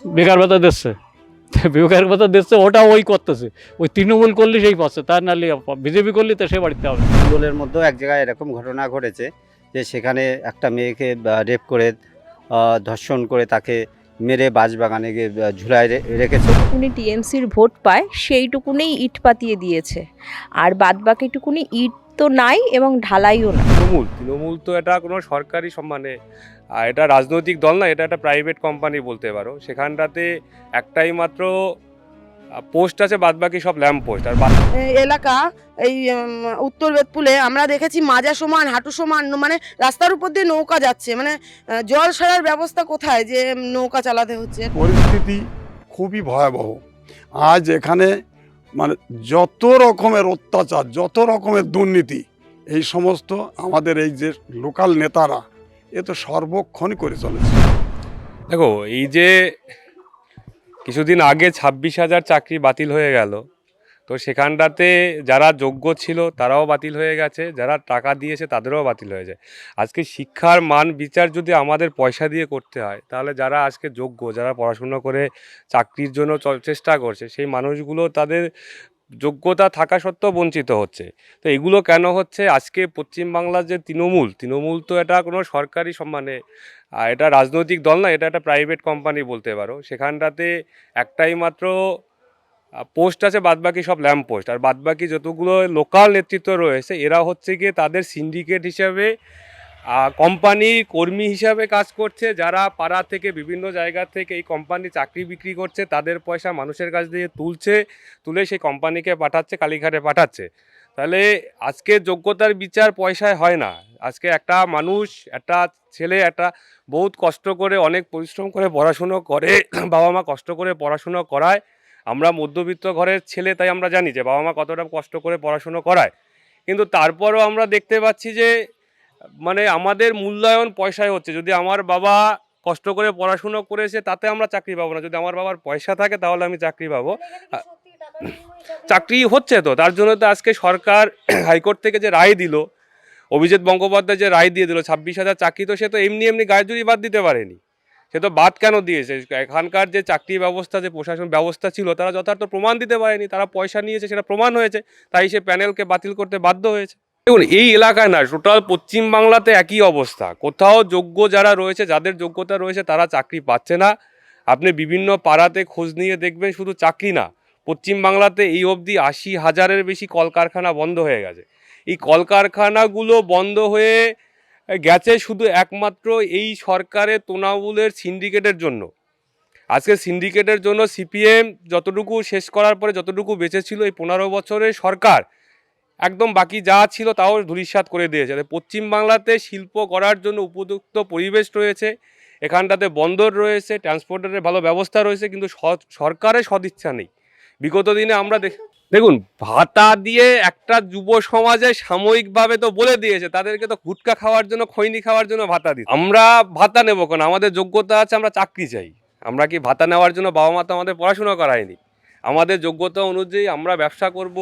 বেকার ভাতা দিচ্ছে, বেকার ভাতা দিচ্ছে, ওটা ওই করতেছে, ওই তৃণমূল করলে সেই পাচ্ছে, তার নাহলে বিজেপি করলে তো সে বাড়িতে হবে। বেঙ্গলের মধ্যেও এক জায়গায় এরকম ঘটনা ঘটেছে যে সেখানে একটা মেয়েকে রেপ করে ধর্ষণ করে তাকে মেরে বাঁশবাগানে গিয়ে ঝুলায় রেখেছে। টুকুনি টিএমসির ভোট পায় সেইটুকুনি ইট পাতিয়ে দিয়েছে, আর বাদবাকিটুকুনি ইট তো নাই এবং ঢালাইও না। তৃণমূল তো এটা কোনো সরকারি সম্মানে, এটা রাজনৈতিক দল না, এটা একটা প্রাইভেট কোম্পানি বলতে পারো। সেখানটাতে একটাই মাত্র পোস্ট আছে, বাদবাকি সব ল্যাম্প পোস্ট। আর এলাকা এই উত্তর বেদপুলে আমরা দেখেছি মাজা সমান হাঁটু সমান, মানে রাস্তার উপর দিয়ে নৌকা যাচ্ছে, মানে জল ছাড়ার ব্যবস্থা কোথায় যে নৌকা চালাতে হচ্ছে। পরিস্থিতি খুবই ভয়াবহ। আজ এখানে মানে যত রকমের অত্যাচার, যত রকমের দুর্নীতি, এই সমস্ত আমাদের এই যে লোকাল নেতারা এ তো সর্বক্ষণই করে চলেছে। দেখো, এই যে কিছুদিন আগে 26,000 চাকরি বাতিল হয়ে গেল, তো সেখানটাতে যারা যোগ্য ছিল তারাও বাতিল হয়ে গেছে, যারা টাকা দিয়েছে তাদেরও বাতিল হয়ে যায়। আজকে শিক্ষার মান বিচার যদি আমাদের পয়সা দিয়ে করতে হয়, তাহলে যারা আজকে যোগ্য, যারা পড়াশুনো করে চাকরির জন্য চেষ্টা করছে, সেই মানুষগুলো তাদের যোগ্যতা থাকা সত্ত্বেও বঞ্চিত হচ্ছে। তো এগুলো কেন হচ্ছে? আজকে পশ্চিমবাংলার যে তৃণমূল তো এটা কোনো সরকারি সম্মানে, এটা রাজনৈতিক দল না, এটা একটা প্রাইভেট কোম্পানি বলতে পারো। সেখানটাতে একটাই মাত্র পোস্ট আছে, বাদবাকি সব ল্যাম্প পোস্ট। আর বাদবাকি যতগুলো লোকাল নেতৃত্ব রয়েছে, এরা হচ্ছে গিয়ে তাদের সিন্ডিকেট হিসাবে কোম্পানির কর্মী হিসাবে কাজ করছে, যারা পাড়া থেকে বিভিন্ন জায়গা থেকে এই কোম্পানি চাকরি বিক্রি করছে, তাদের পয়সা মানুষের কাছ দিয়ে তুলে সেই কোম্পানিকে পাঠাচ্ছে, কালীঘাটে পাঠাচ্ছে। তাহলে আজকে যোগ্যতার বিচার পয়সায় হয় না। আজকে একটা মানুষ, একটা ছেলে, একটা বহুত কষ্ট করে অনেক পরিশ্রম করে পড়াশুনো করে, বাবা মা কষ্ট করে পড়াশুনো করায়। আমরা মধ্যবিত্ত ঘরের ছেলে, তাই আমরা জানি যে বাবা মা কতটা কষ্ট করে পড়াশুনো করায়। কিন্তু তারপরও আমরা দেখতে পাচ্ছি যে মানে আমাদের মূল্যায়ন পয়সায় হচ্ছে। যদি আমার বাবা কষ্ট করে পড়াশুনো করেছে, তাতে আমরা চাকরি পাবো না। যদি আমার বাবার পয়সা থাকে তাহলে আমি চাকরি পাবো। চাকরি হচ্ছে তো, তার জন্য তো আজকে সরকার হাইকোর্ট থেকে যে রায় দিল, অভিজিৎ বন্দ্যোপাধ্যায় যে রায় দিয়ে দিল 26,000 চাকরি, তো সে তো এমনি গায়ে জুড়ি বাদ দিতে পারেনি। সে তো বাদ কেন দিয়েছে? এখানকার যে চাকরি ব্যবস্থা, যে প্রশাসন ব্যবস্থা ছিল, তারা যথার্থ প্রমাণ দিতে পারেনি। তারা পয়সা নিয়েছে, সেটা প্রমাণ হয়েছে, তাই সে প্যানেলকে বাতিল করতে বাধ্য হয়েছে। দেখুন, এই এলাকায় না, টোটাল পশ্চিমবাংলাতে একই অবস্থা। কোথাও যোগ্য যারা রয়েছে, যাদের যোগ্যতা রয়েছে, তারা চাকরি পাচ্ছে না। আপনি বিভিন্ন পাড়াতে খোঁজ নিয়ে দেখবেন, শুধু চাকরি না, পশ্চিমবাংলাতে এই অবধি 80,000-এর বেশি কলকারখানা বন্ধ হয়ে গেছে। এই কলকারখানাগুলো বন্ধ হয়ে গেছে শুধু একমাত্র এই সরকারের তৃণমূলের সিন্ডিকেটের জন্য। আজকে সিন্ডিকেটের জন্য সিপিএম যতটুকু শেষ করার পরে যতটুকু বেঁচে ছিল, এই 15 বছরের সরকার একদম বাকি যা ছিল তাও ধূলিসাৎ করে দিয়েছে। পশ্চিমবাংলাতে শিল্প করার জন্য উপযুক্ত পরিবেশ রয়েছে, এখানটাতে বন্দর রয়েছে, ট্রান্সপোর্টের ভালো ব্যবস্থা রয়েছে, কিন্তু সরকারের সদিচ্ছা নেই। বিগত দিনে আমরা দেখুন, ভাতা দিয়ে একটা যুব সমাজে সাময়িকভাবে তো বলে দিয়েছে, তাদেরকে তো গুটকা খাওয়ার জন্য, খৈনি খাওয়ার জন্য ভাতা দিই। আমরা ভাতা নেবো কেন? আমাদের যোগ্যতা আছে, আমরা চাকরি চাই। আমরা কি ভাতা নেওয়ার জন্য? বাবা মা তো আমাদের পড়াশোনা করায়নি। আমাদের যোগ্যতা অনুযায়ী আমরা ব্যবসা করব,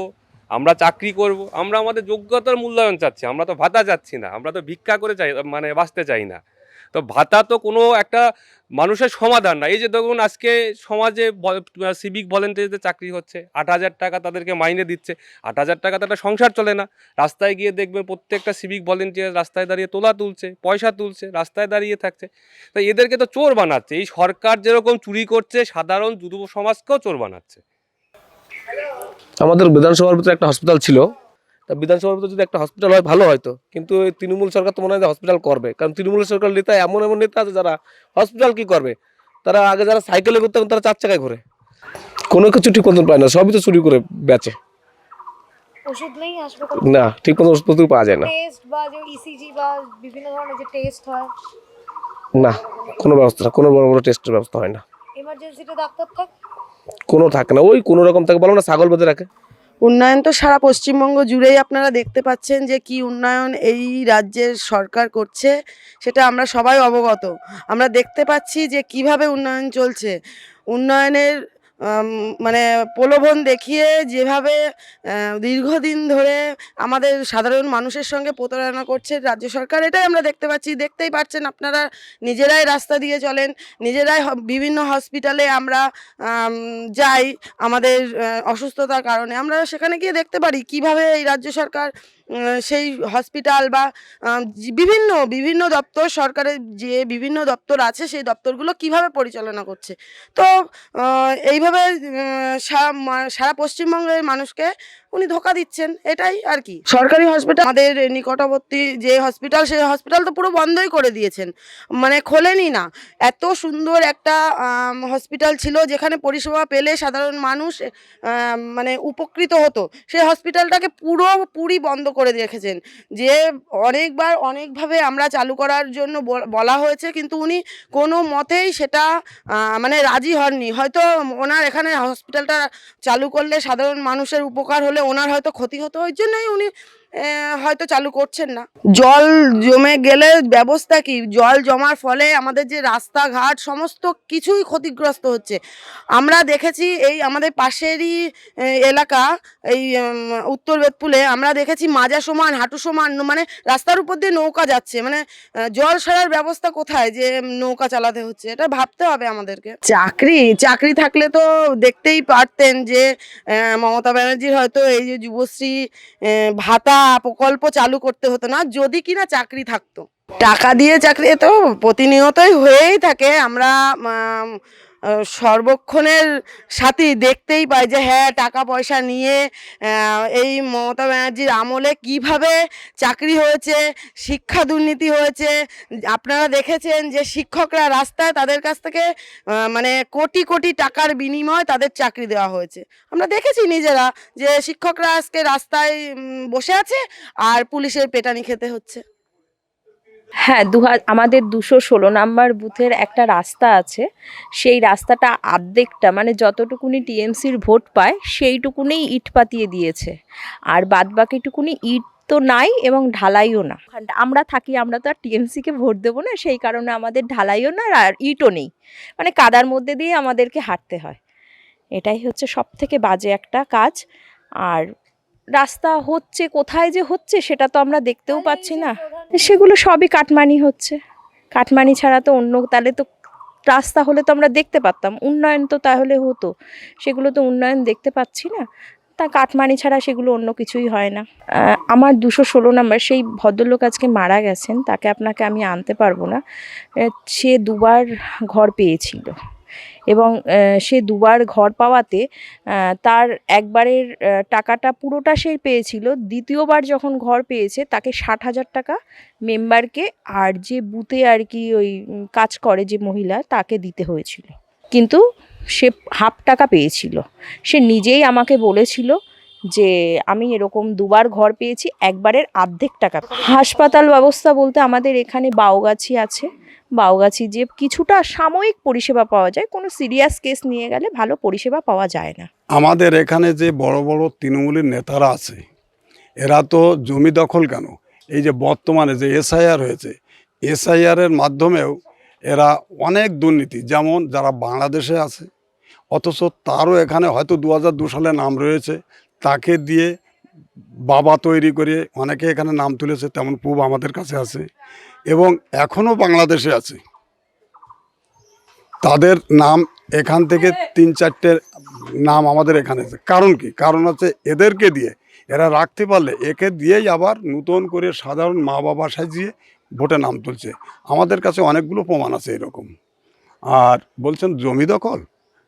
আমরা চাকরি করব, আমরা আমাদের যোগ্যতার মূল্যায়ন চাচ্ছি। আমরা তো ভাতা চাচ্ছি না, আমরা তো ভিক্ষা করে চাই, মানে বাঁচতে চাই না। তো ভাতা তো কোনো একটা মানুষের সমাধান না। এই যে দেখুন, আজকে সমাজে সিভিক ভলেন্টিয়ারদের চাকরি হচ্ছে, 8,000 টাকা তাদেরকে মাইনে দিচ্ছে। 8,000 টাকা তো একটা সংসার চলে না। রাস্তায় গিয়ে দেখবেন প্রত্যেকটা সিভিক ভলেন্টিয়ার রাস্তায় দাঁড়িয়ে তোলা তুলছে, পয়সা তুলছে, রাস্তায় দাঁড়িয়ে থাকছে। তো এদেরকে তো চোর বানাচ্ছে। এই সরকার যেরকম চুরি করছে, সাধারণ যুব সমাজকেও চোর বানাচ্ছে। আমাদের বিধানসভার ভিতরে একটা হসপিটাল ছিল, তা বিধানসভার ভিতরে যদি একটা হসপিটাল হয় ভালো হয়তো, কিন্তু এই তৃণমূল সরকার তো মনে হয় হসপিটাল করবে, কারণ তৃণমূল সরকার নেতা এমন এমন নেতা আছে যারা হসপিটাল কি করবে। তারা আগে যারা সাইকেলে ঘুরতে, তারা 4 চাকায় ঘুরে, কোনো কিছু ঠিক মতন পায় না, সবই তো চুরি করে বেচে। ওষুধ নেই হাসপাতালে, না, ঠিক মতো ওষুধপত্র পাওয়া যায় না। টেস্ট বা যে ইসিজি বা বিভিন্ন ধরনের যে টেস্ট হয়, না, কোনো ব্যবস্থা না, কোনো বড় বড় টেস্টের ব্যবস্থা হয় না। এমার্জেন্সিতে ডাক্তার থাকে, কোনো থাকে না, ওই কোনো রকম থাকে, বলো না ছাগল বেঁধে রাখে। উন্নয়ন তো সারা পশ্চিমবঙ্গ জুড়েই আপনারা দেখতে পাচ্ছেন যে কি উন্নয়ন এই রাজ্যের সরকার করছে, সেটা আমরা সবাই অবগত। আমরা দেখতে পাচ্ছি যে কিভাবে উন্নয়ন চলছে। উন্নয়নের মানে প্রলোভন দেখিয়ে যেভাবে দীর্ঘদিন ধরে আমাদের সাধারণ মানুষের সঙ্গে প্রতারণা করছে রাজ্য সরকার, এটাই আমরা দেখতে পাচ্ছি। দেখতেই পাচ্ছেন আপনারা, নিজেরাই রাস্তা দিয়ে চলেন, নিজেরাই বিভিন্ন হসপিটালে আমরা যাই আমাদের অসুস্থতার কারণে। আমরা সেখানে গিয়ে দেখতে পারি কিভাবে এই রাজ্য সরকার সেই হসপিটাল বা বিভিন্ন বিভিন্ন দপ্তর, সরকারের যে বিভিন্ন দপ্তর আছে সেই দপ্তরগুলো কিভাবে পরিচালনা করছে। তো এইভাবে সারা পশ্চিমবঙ্গের মানুষকে উনি ধোঁকা দিচ্ছেন, এটাই আর কি। সরকারি হসপিটাল আমাদের নিকটবর্তী যে হসপিটাল, সেই হসপিটাল তো পুরো বন্ধই করে দিয়েছেন, মানে খোলেনি না। এত সুন্দর একটা হসপিটাল ছিল যেখানে পরিষেবা পেলে সাধারণ মানুষ মানে উপকৃত হতো, সেই হসপিটালটাকে পুরোপুরি বন্ধ করে রেখেছেন। যে অনেকবার অনেকভাবে আমরা চালু করার জন্য বলা হয়েছে, কিন্তু উনি কোনো মতেই সেটা মানে রাজি হননি। হয়তো ওনার এখানে হসপিটালটা চালু করলে সাধারণ মানুষের উপকার হলে ওনার হয়তো ক্ষতি হতো, ওই জন্যই উনি হয়তো চালু করছেন না। জল জমে গেলে ব্যবস্থা কি? জল জমার ফলে আমাদের যে রাস্তাঘাট সমস্ত কিছুই ক্ষতিগ্রস্ত হচ্ছে। আমরা দেখেছি এই আমাদের পাশেরই এলাকা, এই উত্তর বেতপুলে আমরা দেখেছি মাজা সমান হাঁটু সমান, মানে রাস্তার উপর দিয়ে নৌকা যাচ্ছে, মানে জল ছাড়ার ব্যবস্থা কোথায় যে নৌকা চালাতে হচ্ছে? এটা ভাবতে হবে আমাদেরকে। চাকরি থাকলে তো দেখতেই পারতেন যে মমতা ব্যানার্জির হয়তো এই যে যুবশ্রী ভাতা প্রকল্প চালু করতে হতো না, যদি কিনা চাকরি থাকতো। টাকা দিয়ে চাকরি তো প্রতিনিয়তই হয়েই থাকে। আমরা সর্বক্ষণের সাথেই দেখতেই পাই যে হ্যাঁ, টাকা পয়সা নিয়ে এই মমতা ব্যানার্জির আমলে কিভাবে চাকরি হয়েছে, শিক্ষা দুর্নীতি হয়েছে। আপনারা দেখেছেন যে শিক্ষকরা রাস্তায়, তাদের কাছ থেকে মানে কোটি কোটি টাকার বিনিময়ে তাদের চাকরি দেওয়া হয়েছে। আমরা দেখেছি নিজেরা যে শিক্ষকরা আজকে রাস্তায় বসে আছে আর পুলিশের পেটানি খেতে হচ্ছে। হ্যাঁ, আমাদের 216 নাম্বার বুথের একটা রাস্তা আছে। সেই রাস্তাটা অর্ধেকটা, মানে যতটুকুনি টিএমসির ভোট পায় সেইটুকুনেই ইট পাতিয়ে দিয়েছে, আর বাদবাকিটুকুনি ইট তো নাই এবং ঢালাইও না। আমরা থাকি, আমরা তো আর টিএমসিকে ভোট দেবো না, সেই কারণে আমাদের ঢালাইও না আর ইটও নেই, মানে কাদার মধ্যে দিয়ে আমাদেরকে হাঁটতে হয়। এটাই হচ্ছে সবথেকে বাজে একটা কাজ। আর রাস্তা হচ্ছে, কোথায় যে হচ্ছে সেটা তো আমরা দেখতেও পাচ্ছি না। সেগুলো সবই কাটমানি হচ্ছে। কাটমানি ছাড়া তো অন্য, তাহলে তো রাস্তা হলে তো আমরা দেখতে পারতাম, উন্নয়ন তো তাহলে হতো। সেগুলো তো উন্নয়ন দেখতে পাচ্ছি না, তা কাটমানি ছাড়া সেগুলো অন্য কিছুই হয় না। আমার 216 নাম্বার সেই ভদ্রলোক আজকে মারা গেছেন, তাকে আপনাকে আমি আনতে পারবো না। সে দুবার ঘর পেয়েছিল এবং সে দুবার ঘর পাওয়াতে তার একবারের টাকাটা পুরোটা সে পেয়েছিল। দ্বিতীয়বার যখন ঘর পেয়েছে তাকে 60,000 টাকা মেম্বারকে আর যে বুথে আর কি ওই কাজ করে যে মহিলা, তাকে দিতে হয়েছিল, কিন্তু সে হাফ টাকা পেয়েছিল। সে নিজেই আমাকে বলেছিল যে আমি এরকম দুবার ঘর পেয়েছি, একবারের অর্ধেক টাকা। হাসপাতাল ব্যবস্থা বলতে আমাদের এখানে বাউগাছি আছে। বাউগাছি যে কিছুটা সাময়িক পরিষেবা পাওয়া যায়, কোনো সিরিয়াস কেস নিয়ে গেলে ভালো পরিষেবা পাওয়া যায় না। আমাদের এখানে যে বড় বড় তৃণমূলের নেতারা আছে, এরা তো জমি দখল কেন, এই যে বর্তমানে যে এসআইআর হয়েছে, এসআইআরের মাধ্যমেও এরা অনেক দুর্নীতি, যেমন যারা বাংলাদেশে আছে অথচ তারও এখানে হয়তো 2002 সালে নাম রয়েছে, তাকে দিয়ে বাবা তৈরি করে অনেকে এখানে নাম তুলেছে, তেমন প্রুফ আমাদের কাছে আছে। এবং এখনও বাংলাদেশে আছে, তাদের নাম এখান থেকে 3-4টে নাম আমাদের এখানে আছে। কারণ কি? কারণ হচ্ছে এদেরকে দিয়ে এরা রাখতে পারলে একে দিয়েই আবার নতুন করে সাধারণ মা বাবা সাজিয়ে ভোটে নাম তুলছে। আমাদের কাছে অনেকগুলো প্রমাণ আছে এরকম। আর বলছেন জমি দখল,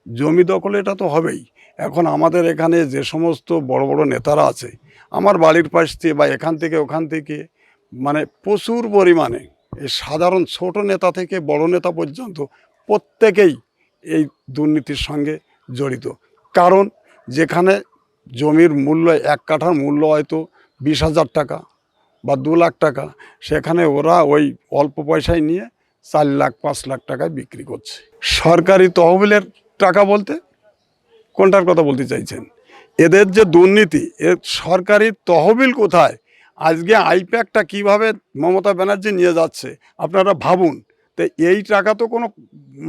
জমি দখল এটা তো হবেই। এখন আমাদের এখানে যে সমস্ত বড় বড় নেতারা আছে, আমার বাড়ির পাশ থেকে বা এখান থেকে ওখান থেকে, মানে প্রচুর পরিমাণে এই সাধারণ ছোট নেতা থেকে বড় নেতা পর্যন্ত প্রত্যেকেই এই দুর্নীতির সঙ্গে জড়িত। কারণ যেখানে জমির মূল্য, 1 কাঠার মূল্য হয়তো 20,000 টাকা বা 2 লাখ টাকা, সেখানে ওরা ওই অল্প পয়সায় নিয়ে 4 লাখ 5 লাখ টাকায় বিক্রি করছে। সরকারি তহবিলের টাকা বলতে কোনটার কথা বলতে চাইছেন? এদের যে দুর্নীতি, এর সরকারি তহবিল কোথায়? আজকে আইপ্যাকটা কিভাবে মমতা ব্যানার্জি নিয়ে যাচ্ছে আপনারা ভাবুন। তো এই টাকা তো কোনো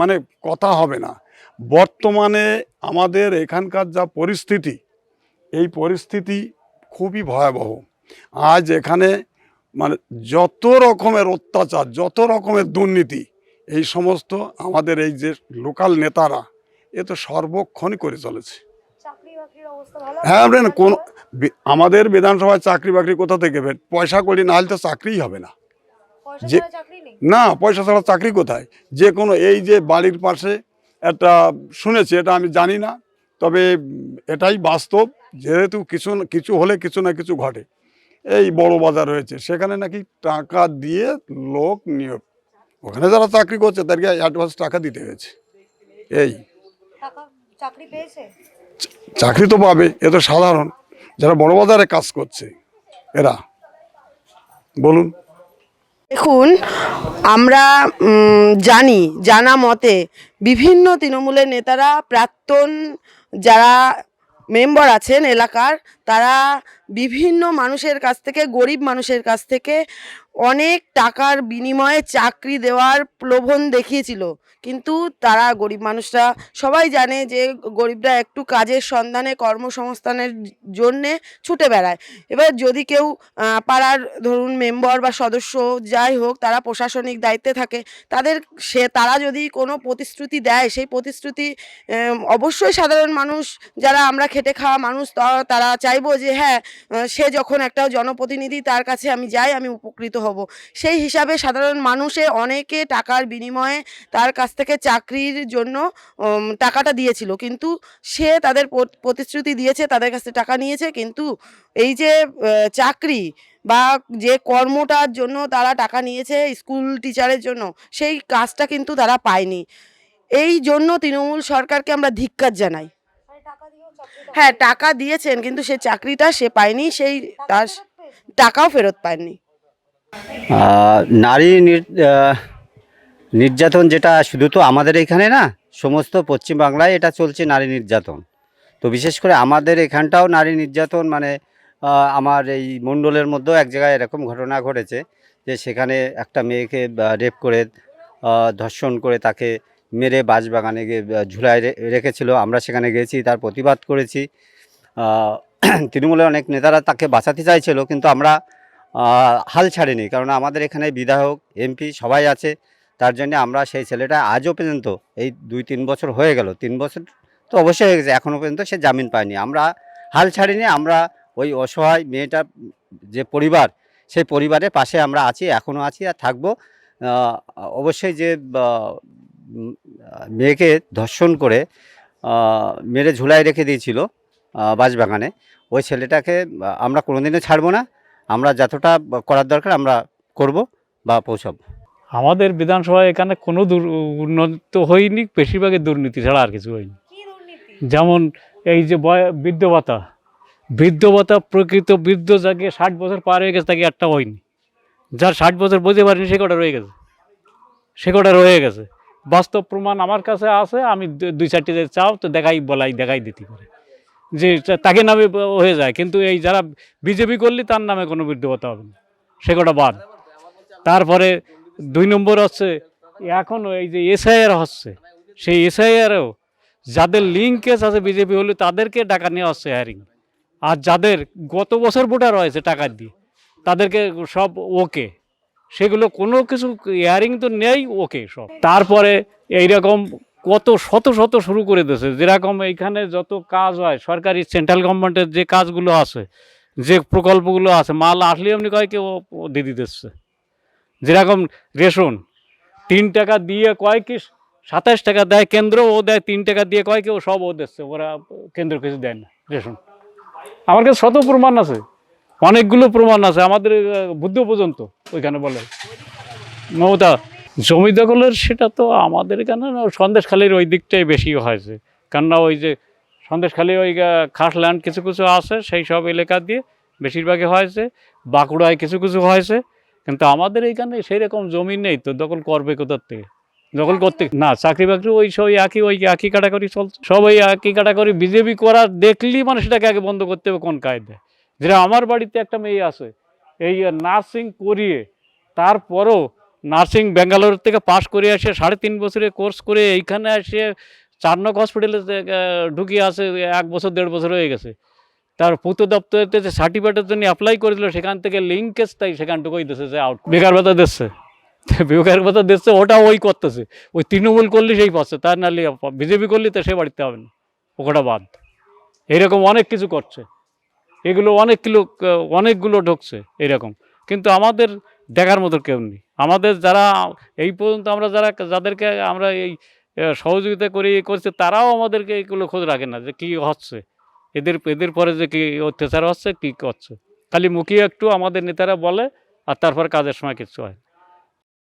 মানে কথা হবে না। বর্তমানে আমাদের এখানকার যা পরিস্থিতি, এই পরিস্থিতি খুবই ভয়াবহ। আজ এখানে মানে যত রকমের অত্যাচার, যত রকমের দুর্নীতি, এই সমস্ত আমাদের এই যে লোকাল নেতারা এ তো সর্বক্ষণই করে চলেছে। চাকরি বাকরির অবস্থা ভালো? হ্যাঁ, আমরা কোন আমাদের বিধানসভায় চাকরি বাকরি কোথা থেকে পয়সা করি না হলে তো চাকরিই হবে না। পয়সা যে ছাড়া চাকরি নেই? না, পয়সা ছাড়া চাকরি কোথায়? যে কোনো এই যে বাড়ির পাশে একটা শুনেছি, এটা আমি জানি না, তবে এটাই বাস্তব, যেহেতু কিছু হলে কিছু না কিছু ঘটে। এই বড় বাজার হয়েছে, সেখানে নাকি টাকা দিয়ে লোক নিয়োগ, ওখানে যারা চাকরি করছে তাদেরকে অ্যাডভান্স টাকা দিতে হয়েছে। এই টাকা চাকরি পেয়েছে? চাকরি তো পাবে, এ তো সাধারণ, যারা বড় বাজারে কাজ করছে এরা। বলুন। দেখুন, আমরা জানা মতে বিভিন্ন তৃণমূলের নেতারা, প্রাক্তন যারা মেম্বার আছেন এলাকার, তারা বিভিন্ন মানুষের কাছ থেকে, গরিব মানুষের কাছ থেকে অনেক টাকার বিনিময়ে চাকরি দেওয়ার প্রলোভন দেখিয়েছিল। কিন্তু তারা, গরিব মানুষরা সবাই জানে যে গরিবরা একটু কাজের সন্ধানে, কর্মসংস্থানের জন্যে ছুটে বেড়ায়। এবার যদি কেউ পাড়ার ধরুন মেম্বার বা সদস্য যাই হোক, তারা প্রশাসনিক দায়িত্বে থাকে, তারা যদি কোনো প্রতিশ্রুতি দেয়, সেই প্রতিশ্রুতি অবশ্যই সাধারণ মানুষ, যারা আমরা খেটে খাওয়া মানুষ, তারা চাইবো যে হ্যাঁ, সে যখন একটা জনপ্রতিনিধি, তার কাছে আমি যাই, আমি উপকৃত হব। সেই হিসাবে সাধারণ মানুষে অনেকে টাকার বিনিময়ে তার কাছ থেকে চাকরির জন্য টাকাটা দিয়েছিল। কিন্তু সে তাদের প্রতিশ্রুতি দিয়েছে, তাদের কাছে টাকা নিয়েছে, কিন্তু এই যে চাকরি বা যে কর্মটার জন্য তারা টাকা নিয়েছে, স্কুল টিচারের জন্য, সেই কাজটা কিন্তু তারা পায়নি। এই জন্য তৃণমূল সরকারকে আমরা ধিক্কার জানাই। মানে টাকা দিয়েও চাকরিটা হ্যাঁ, টাকা দিয়েছেন, কিন্তু সে চাকরিটা সে পায়নি, সেই তার টাকাও ফেরত পায়নি। নারী নির্যাতন, যেটা শুধু তো আমাদের এখানে না, সমস্ত পশ্চিমবাংলায় এটা চলছে নারী নির্যাতন। তো বিশেষ করে আমাদের এখানটাও নারী নির্যাতন, মানে আমার এই মণ্ডলের মধ্যেও এক জায়গায় এরকম ঘটনা ঘটেছে যে সেখানে একটা মেয়েকে রেপ করে, ধর্ষণ করে, তাকে মেরে বাঁশবাগানে গিয়ে ঝুলায় রেখেছিল। আমরা সেখানে গেছি, তার প্রতিবাদ করেছি। তৃণমূলের অনেক নেতারা তাকে বাঁচাতে চাইছিল, কিন্তু আমরা হাল ছাড়িনি, কারণ আমাদের এখানে বিধায়ক, এমপি সবাই আছে। তার জন্য আমরা সেই ছেলেটা আজও পর্যন্ত, এই 2-3 বছর হয়ে গেল, 3 বছর তো অবশ্যই হয়ে গেছে, এখনও পর্যন্ত সে জামিন পায়নি। আমরা হাল ছাড়িনি, আমরা ওই অসহায় মেয়েটার যে পরিবার, সেই পরিবারের পাশে আমরা আছি, এখনও আছি আর থাকবো। অবশ্যই যে মেয়েকে ধর্ষণ করে মেরে ঝুলায় রেখে দিয়েছিল বাঁশবাগানে, ওই ছেলেটাকে আমরা কোনোদিনও ছাড়বো না। আমরা যতটা করার দরকার আমরা করব বা পৌঁছাবো। আমাদের বিধানসভায় এখানে কোনো উন্নত হয়নি, বেশিরভাগই দুর্নীতি ছাড়া আর কিছু হয়নি। কি দুর্নীতি? যেমন এই যে বৃদ্ধ ভাতা, প্রকৃত বৃদ্ধ যাকে 60 বছর পার হয়ে গেছে, তাকে একটা হয়নি। যার 60 বছর বুঝতে পারিনি, সে কটা রয়ে গেছে। বাস্তব প্রমাণ আমার কাছে আছে, আমি 2-4টি চাও তো দেখাই দিতে পারে যে তাকে নামে হয়ে যায়। কিন্তু এই যারা বিজেপি করলে তার নামে কোনো বৃদ্ধ ভাতা হবে না, সে কটা বাদ। তারপরে 2 নম্বর হচ্ছে, এখনও এই যে এসআইআর হচ্ছে, সেই এসআইআরেও যাদের লিঙ্কেজ আছে বিজেপি হলে তাদেরকে টাকা নেওয়া হচ্ছে হায়ারিং, আর যাদের গত বছর ভোটার হয়েছে টাকা দিয়ে তাদেরকে সব ওকে, সেগুলো কোনো কিছু হিয়ারিং তো নেই, ওকে সব। তারপরে এইরকম কত শত শুরু করে দিয়েছে। যেরকম এইখানে যত কাজ হয় সরকারি, সেন্ট্রাল গভর্নমেন্টের যে কাজগুলো আছে, যে প্রকল্পগুলো আছে, মাল আসলে এমনি কয় কেউ দিদি দিচ্ছে। যেরকম রেশন 3 টাকা দিয়ে কয় কি 27 টাকা দেয় কেন্দ্র, ও দেয় 3 টাকা দিয়ে কয় কেউ, সব ও দিচ্ছে, ওরা কেন্দ্র কিছু দেয় না রেশন। আমার কাছে শত প্রমাণ আছে, অনেকগুলো প্রমাণ আছে, আমাদের বুদ্ধ পর্যন্ত ওইখানে বলে। মমতা জমি দখলের, সেটা তো আমাদের এখানে সন্দেশখালীর ওই দিকটাই বেশি হয়েছে, কেননা ওই যে সন্দেশখালী ওই খাস ল্যান্ড কিছু কিছু আছে, সেই সব এলাকা দিয়ে বেশিরভাগই হয়েছে। বাঁকুড়ায় কিছু কিছু হয়েছে, কিন্তু আমাদের এইখানে সেই রকম জমি নেই, তো দখল করবে কোথার থেকে? দখল করতে না, চাকরি বাকরি ওই সব একই কাটাকরি চলছে, সব ওই একই কাটাকরি। বিজেপি করার দেখলেই মানে সেটাকে আগে বন্ধ করতে হবে কোন কায়দায়। যেটা আমার বাড়িতে একটা মেয়ে আছে, এই নার্সিং করিয়ে, তারপরও নার্সিং ব্যাঙ্গালোর থেকে পাশ করে আসে, 3.5 বছরের কোর্স করে এইখানে এসে 4 নং হসপিটালে ঢুকিয়ে আছে 1 বছর 1.5 বছর হয়ে গেছে। তার পূর্ত দপ্তরেতে যে সার্টিফিকেটের জন্য অ্যাপ্লাই করেছিল সেখান থেকে লিঙ্কেজ তাই সেখানটুকুই দিচ্ছে যে আউট, বেকার ভাতা দিচ্ছে। বেকার ভাতা দিচ্ছে, ওটা ওই করতেছে, ওই তৃণমূল করলে সেই পাচ্ছে, তার নাহলে বিজেপি করলে তো সে বাড়িতে হবে না, ওটা বাদ। এরকম অনেক কিছু করছে, এগুলো অনেকগুলো ঢুকছে এরকম, কিন্তু আমাদের দেখার মতো কেউ নেই। আমাদের যারা এই পর্যন্ত আমরা যাদেরকে আমরা এই সহযোগিতা করছে তারাও আমাদেরকে এইগুলো খোঁজ রাখে না যে কী হচ্ছে, এদের পরে যে কী অত্যাচার হচ্ছে, কী করছে। খালি মুখিয়ে একটু আমাদের নেতারা বলে, আর তারপর কাজের সময় কিছু হয় না।